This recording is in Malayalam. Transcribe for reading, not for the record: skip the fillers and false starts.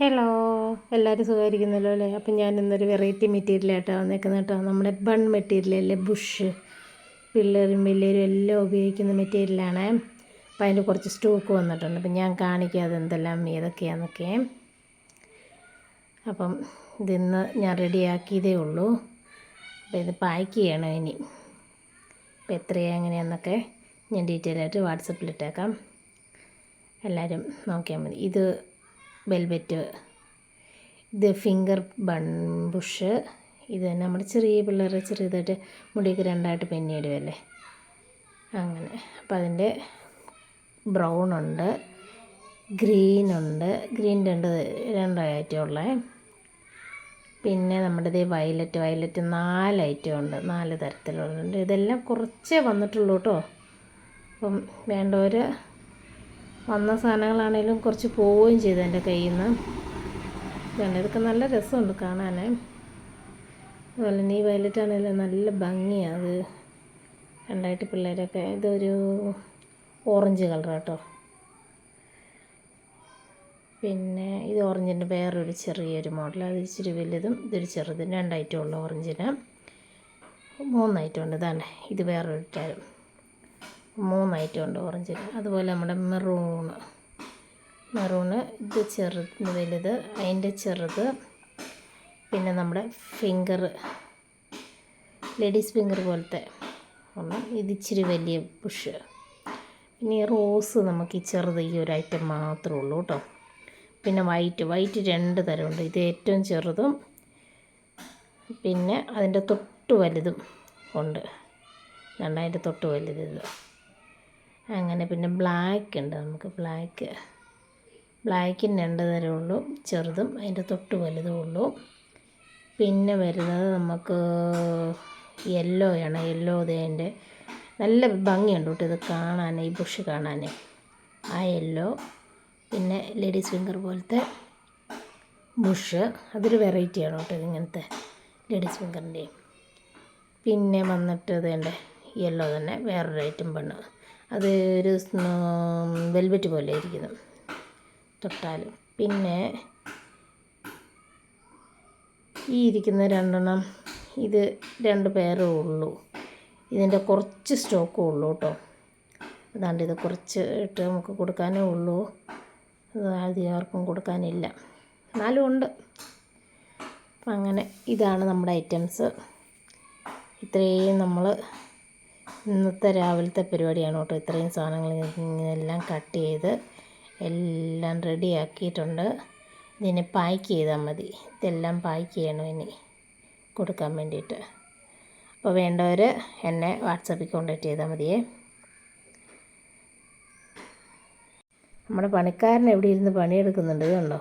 ഹലോ, എല്ലാവരും സുഖമായിരിക്കുന്നല്ലോ അല്ലേ? അപ്പം ഞാൻ ഇന്നൊരു വെറൈറ്റി മെറ്റീരിയലായിട്ടാണ് വന്നേക്കുന്നത് കേട്ടോ. നമ്മുടെ ബൺ മെറ്റീരിയലല്ലേ, ബുഷ്, പിള്ളേരും വലിയവരും എല്ലാം ഉപയോഗിക്കുന്ന മെറ്റീരിയലാണ്. അപ്പം അതിൻ്റെ കുറച്ച് സ്റ്റോക്ക് വന്നിട്ടുണ്ട്. അപ്പം ഞാൻ കാണിക്കാം അതെന്തെല്ലാം ഏതൊക്കെയാണെന്നൊക്കെ. അപ്പം ഇതിന്ന് ഞാൻ റെഡിയാക്കിയതേ ഉള്ളൂ. അപ്പോൾ ഇത് പാക്ക് ചെയ്യണം ഇനി. അപ്പോൾ എത്രയാണ് എങ്ങനെയാണെന്നൊക്കെ ഞാൻ ഡീറ്റെയിൽ ആയിട്ട് വാട്സപ്പിലിട്ടേക്കാം. എല്ലാവരും നോക്കിയാൽ മതി. ഇത് വെൽവെറ്റ്, ഇത് ഫിംഗർ ബൺ ബുഷ്. ഇത് നമ്മുടെ ചെറിയ പിള്ളേരെ ചെറിയതായിട്ട് മുടിയൊക്കെ രണ്ടായിട്ട് പെന്നിയിടുമല്ലേ, അങ്ങനെ. അപ്പം അതിൻ്റെ ബ്രൗൺ ഉണ്ട്, ഗ്രീനുണ്ട്. ഗ്രീൻ രണ്ട് ഐറ്റം ഉള്ളത്. പിന്നെ നമ്മുടെ ഇതേ വയലറ്റ് 4 ഐറ്റം ഉണ്ട്, 4 തരത്തിലുണ്ട്. ഇതെല്ലാം കുറച്ചേ വന്നിട്ടുള്ളൂ കേട്ടോ. അപ്പം വേണ്ടവർ, വന്ന സാധനങ്ങളാണേലും കുറച്ച് പോവുകയും ചെയ്തു എൻ്റെ കയ്യിൽ നിന്ന്. ഇതൊക്കെ നല്ല രസമുണ്ട് കാണാൻ. അതുപോലെ തന്നെ ഈ വയലറ്റ് ആണെങ്കിലും നല്ല ഭംഗിയാണ്. അത് രണ്ടായിട്ട് പിള്ളേരൊക്കെ. ഇതൊരു ഓറഞ്ച് കളർ കേട്ടോ. പിന്നെ ഇത് ഓറഞ്ചിൻ്റെ വേറൊരു ചെറിയൊരു മോഡൽ. അത് ഇച്ചിരി വലുതും ഇതൊരു ചെറുതും. 2 ഐറ്റം ഉള്ള ഓറഞ്ചിന്. 3 ഐറ്റം ഉണ്ട്. ഇതാണ് ഇത് വേറൊരു ടൈം. 3 ഐറ്റം ഉണ്ട് ഓറഞ്ചിന്. അതുപോലെ നമ്മുടെ മെറൂണ് ഇത് ചെറുത്, വലുത്, അതിൻ്റെ ചെറുത്. പിന്നെ നമ്മുടെ ഫിംഗർ, ലേഡീസ് ഫിംഗർ പോലത്തെ ഒന്ന്. ഇത് ഇച്ചിരി വലിയ ബുഷ്. പിന്നെ ഈ റോസ് നമുക്ക് ഈ ചെറുത്, ഈ ഒരു ഐറ്റം മാത്രമേ ഉള്ളൂ കേട്ടോ. പിന്നെ വൈറ്റ് 2 തരമുണ്ട്. ഇത് ഏറ്റവും ചെറുതും പിന്നെ അതിൻ്റെ തൊട്ട് വലുതും ഉണ്ട്. അതിൻ്റെ തൊട്ട് വലുത് ഇത് അങ്ങനെ. പിന്നെ ബ്ലാക്ക് ഉണ്ട്. നമുക്ക് ബ്ലാക്കിന് 2 തരമുള്ളൂ, ചെറുതും അതിൻ്റെ തൊട്ട് വലുതും ഉള്ളൂ. പിന്നെ വരുന്നത് നമുക്ക് യെല്ലോയാണ്. അതിൻ്റെ നല്ല ഭംഗിയുണ്ട് കേട്ടോ ഇത് കാണാൻ, ഈ ബുഷ് കാണാൻ. ആ യെല്ലോ. പിന്നെ ലേഡീസ് ഫിംഗർ പോലത്തെ ബുഷ്, അതൊരു വെറൈറ്റിയാണ് കേട്ടോ ഇതിങ്ങനത്തെ ലേഡീസ് ഫിംഗറിൻ്റെ. പിന്നെ വന്നിട്ട് ഇതേണ്ട യെല്ലോ തന്നെ വേറൊരു ഐറ്റം പെണ്ണ്. അത് ഒരു വെൽവെറ്റ് പോലെ ഇരിക്കുന്നു തൊട്ടാൽ. പിന്നെ ഈ ഇരിക്കുന്ന 2 ഇത് 2 പേരേ ഉള്ളൂ. ഇതിൻ്റെ കുറച്ച് സ്റ്റോക്കേ ഉള്ളൂ കേട്ടോ. അതാണ്ട് ഇത് കുറച്ച് ഇട്ട് നമുക്ക് കൊടുക്കാനേ ഉള്ളൂ. അത് ആദ്യം ആർക്കും കൊടുക്കാനില്ല, എന്നാലും ഉണ്ട്. അപ്പം അങ്ങനെ ഇതാണ് നമ്മുടെ ഐറ്റംസ്. ഇത്രയും നമ്മൾ ഇന്നത്തെ രാവിലത്തെ പരിപാടിയാണ് കേട്ടോ. ഇത്രയും സാധനങ്ങൾ എല്ലാം കട്ട് ചെയ്ത് എല്ലാം റെഡിയാക്കിയിട്ടുണ്ട്. ഇതിനെ പാക്ക് ചെയ്താൽ മതി. ഇതെല്ലാം പാക്ക് ചെയ്യണം ഇനി കൊടുക്കാൻ വേണ്ടിയിട്ട്. അപ്പോൾ വേണ്ടവർ എന്നെ വാട്സാപ്പിൽ കോൺടാക്റ്റ് ചെയ്താൽ മതിയേ. നമ്മുടെ പണിക്കാരൻ എവിടെ ഇരുന്ന് പണിയെടുക്കുന്നുണ്ട്, ഇതുണ്ടോ?